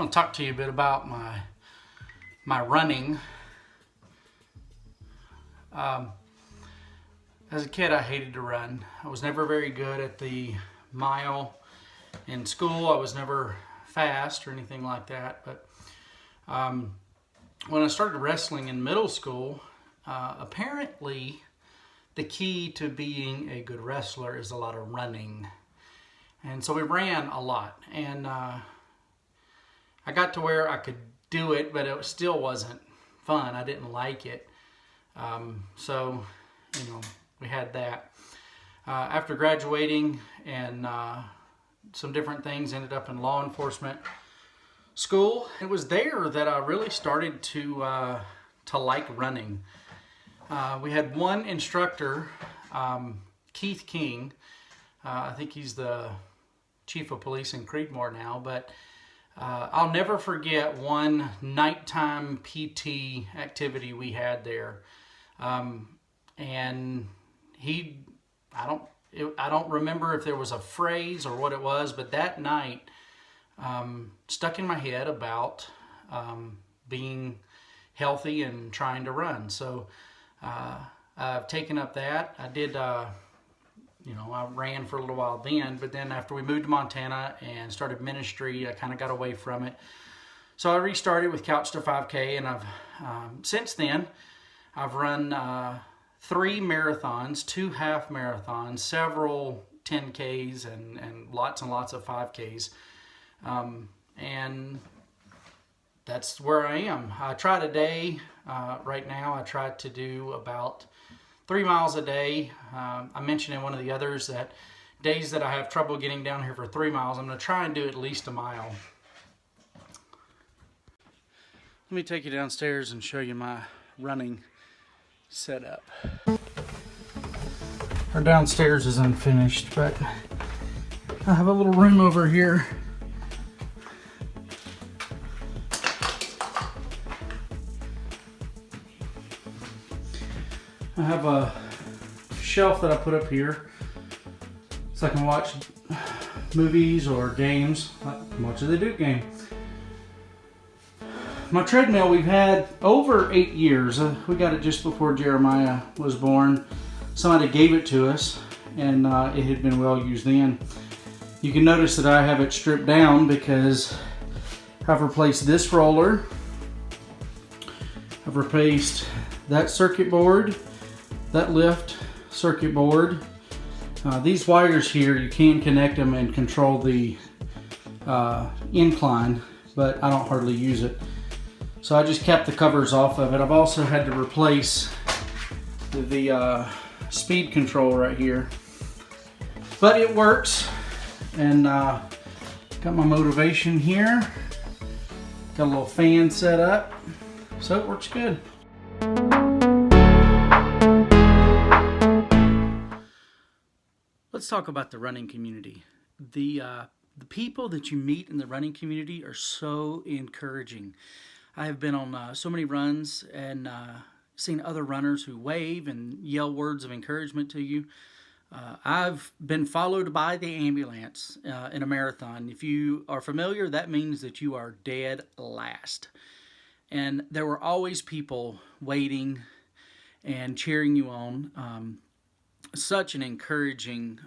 want to talk to you a bit about my running. As a kid, I hated to run. I was never very good at the mile in school. I was never fast or anything like that. But when I started wrestling in middle school, apparently the key to being a good wrestler is a lot of running. And so we ran a lot. And I got to where I could do it, but it still wasn't fun. I didn't like it. So, we had that. After graduating and some different things, ended up in law enforcement school. It was there that I really started to like running. We had one instructor, Keith King. I think he's the chief of police in Creedmoor now, but I'll never forget one nighttime PT activity we had there. And I don't remember if there was a phrase or what it was, but that night stuck in my head about being healthy and trying to run. So I've taken up that. I did, I ran for a little while then, but then after we moved to Montana and started ministry, I kind of got away from it. So I restarted with Couch to 5K, and I've since then I've run 3 marathons, 2 half marathons, several 10Ks, and lots of 5Ks. And that's where I am. I try today, right now, I try to do about 3 miles a day. I mentioned in one of the others that days that I have trouble getting down here for 3 miles, I'm going to try and do at least a mile. Let me take you downstairs and show you my running setup. Our downstairs is unfinished, but I have a little room over here. I have a shelf that I put up here so I can watch movies or games, like watch the Duke game. My treadmill we've had over 8 years. We got it just before Jeremiah was born. Somebody gave it to us, and it had been well used then. You can notice that I have it stripped down because I've replaced this roller. I've replaced that circuit board, that lift circuit board. These wires here, you can connect them and control the incline, but I don't hardly use it. So I just kept the covers off of it. I've also had to replace the speed control right here. But it works. And got my motivation here. Got a little fan set up. So it works good. Let's talk about the running community. The people that you meet in the running community are so encouraging. I have been on so many runs and seen other runners who wave and yell words of encouragement to you. I've been followed by the ambulance in a marathon. If you are familiar, that means that you are dead last. And there were always people waiting and cheering you on. Such an encouraging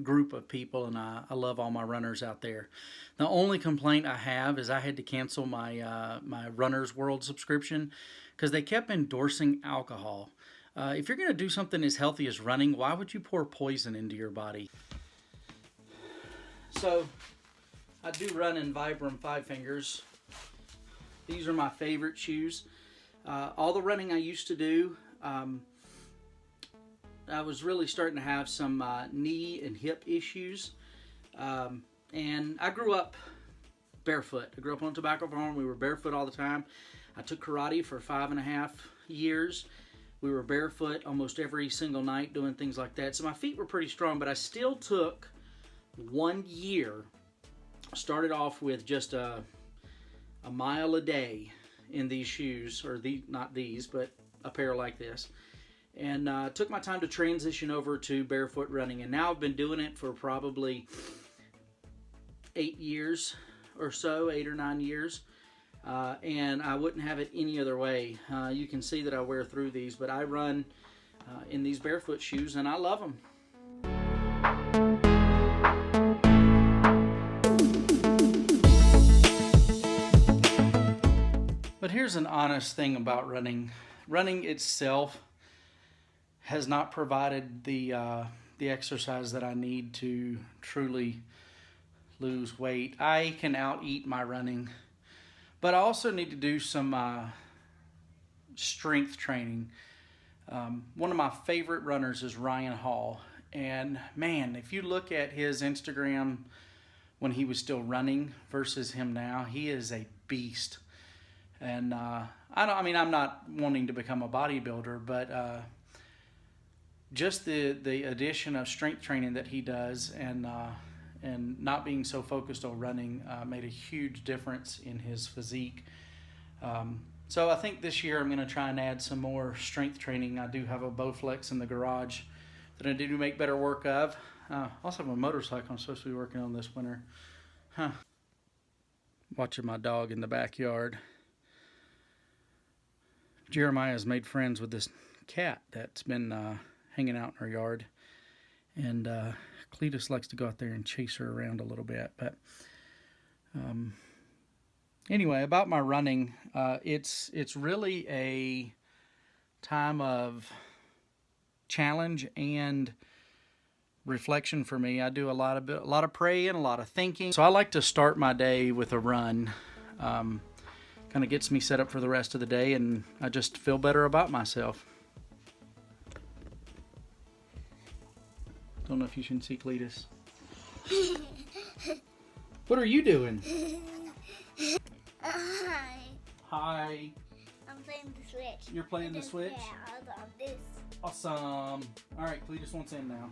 group of people, and I love all my runners out there. The only complaint I have is I had to cancel my my Runner's World subscription because they kept endorsing alcohol. If you're going to do something as healthy as running, why would you pour poison into your body? So I do run in Vibram 5 Fingers. These are my favorite shoes. All the running I used to do, I was really starting to have some knee and hip issues. And I grew up barefoot. I grew up on a tobacco farm. We were barefoot all the time. I took karate for 5.5 years. We were barefoot almost every single night doing things like that. So my feet were pretty strong, but I still took 1 year. Started off with just a mile a day in these shoes, or not these, but a pair like this. And took my time to transition over to barefoot running. And now I've been doing it for probably 8 years. or so, 8 or 9 years. And I wouldn't have it any other way. You can see that I wear through these, but I run in these barefoot shoes and I love them. But here's an honest thing about running. Running itself has not provided the exercise that I need to truly lose weight. I can out-eat my running, but I also need to do some strength training. One of my favorite runners is Ryan Hall, and man, if you look at his Instagram when he was still running versus him now, he is a beast. And I'm not wanting to become a bodybuilder, but just the addition of strength training that he does and not being so focused on running made a huge difference in his physique. So I think this year I'm going to try and add some more strength training. I do have a Bowflex in the garage that I do make better work of. I also have a motorcycle I'm supposed to be working on this winter. Watching my dog in the backyard. Jeremiah has made friends with this cat that's been hanging out in our yard, and Cletus likes to go out there and chase her around a little bit. But anyway, about my running, it's really a time of challenge and reflection for me. I do a lot of praying, a lot of thinking. So I like to start my day with a run. Kind of gets me set up for the rest of the day, and I just feel better about myself. Don't know if you can see Cletus. What are you doing? Hi. Hi. I'm playing the Switch. You're playing the Switch? Yeah, I love this. Awesome. All right, Cletus wants in now.